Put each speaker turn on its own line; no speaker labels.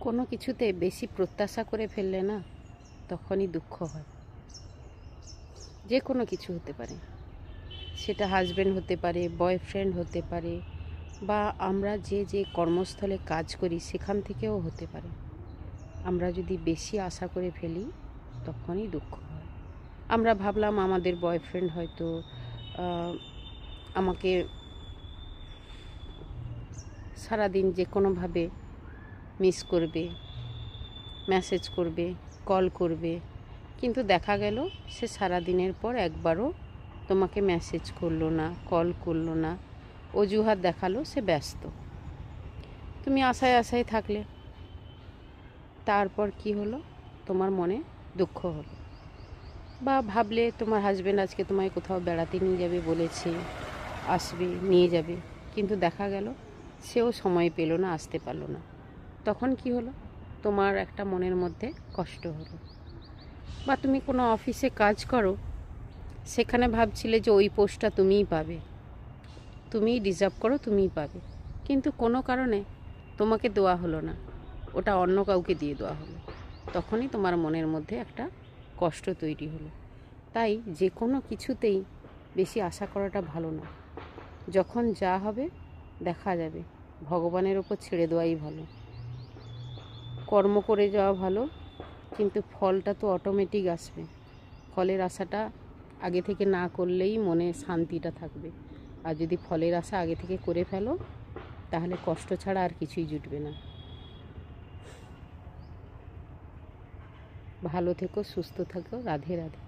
কোনো কিছুতে বেশি প্রত্যাশা করে ফেললে না, তখনই দুঃখ হয়। যে কোনো কিছু হতে পারে, সেটা হাজব্যান্ড হতে পারে, বয়ফ্রেন্ড হতে পারে, বা আমরা যে কর্মস্থলে কাজ করি সেখান থেকেও হতে পারে। আমরা যদি বেশি আশা করে ফেলি, তখনই দুঃখ হয়। আমরা ভাবলাম আমাদের বয়ফ্রেন্ড হয়তো আমাকে সারাদিন যে কোনোভাবে মিস করবে, মেসেজ করবে, কল করবে, কিন্তু দেখা গেল সে সারাদিনের পর একবারও তোমাকে মেসেজ করলো না, কল করলো না, অজুহাত দেখালো সে ব্যস্ত। তুমি আশায় আশায় থাকলে, তারপর কি হলো? তোমার মনে দুঃখ হলো। বা ভাবলে তোমার হাজব্যান্ড আজকে তোমায় কোথাও বেড়াতে নিয়ে যাবে বলেছে, আসবে, নিয়ে যাবে, কিন্তু দেখা গেল সেও সময় পেল না, আসতে পারলো না। তখন কি হলো? তোমার একটা মনের মধ্যে কষ্ট হলো। বা তুমি কোনো অফিসে কাজ করো, সেখানে ভাবছিলে যে ওই পোস্টটা তুমিই পাবে, তুমিই ডিজার্ভ করো, তুমিই পাবে, কিন্তু কোনো কারণে তোমাকে দেওয়া হলো না, ওটা অন্য কাউকে দিয়ে দেওয়া হলো। তখনই তোমার মনের মধ্যে একটা কষ্ট তৈরি হলো। তাই যে কোনো কিছুতেই বেশি আশা করাটা ভালো না। যখন যা হবে দেখা যাবে, ভগবানের ওপর ছেড়ে দেওয়াই ভালো। কর্ম করে যাওয়া ভালো, কিন্তু ফলটা তো অটোমেটিক আসবে। ফলের আশাটা আগে থেকে না করলেই মনে শান্তিটা থাকবে। আর যদি ফলের আশা আগে থেকে করে ফেলো, তাহলে কষ্ট ছাড়া আর কিছুই জুটবে না। ভালো থেকো, সুস্থ থাকো, রাধে রাধে।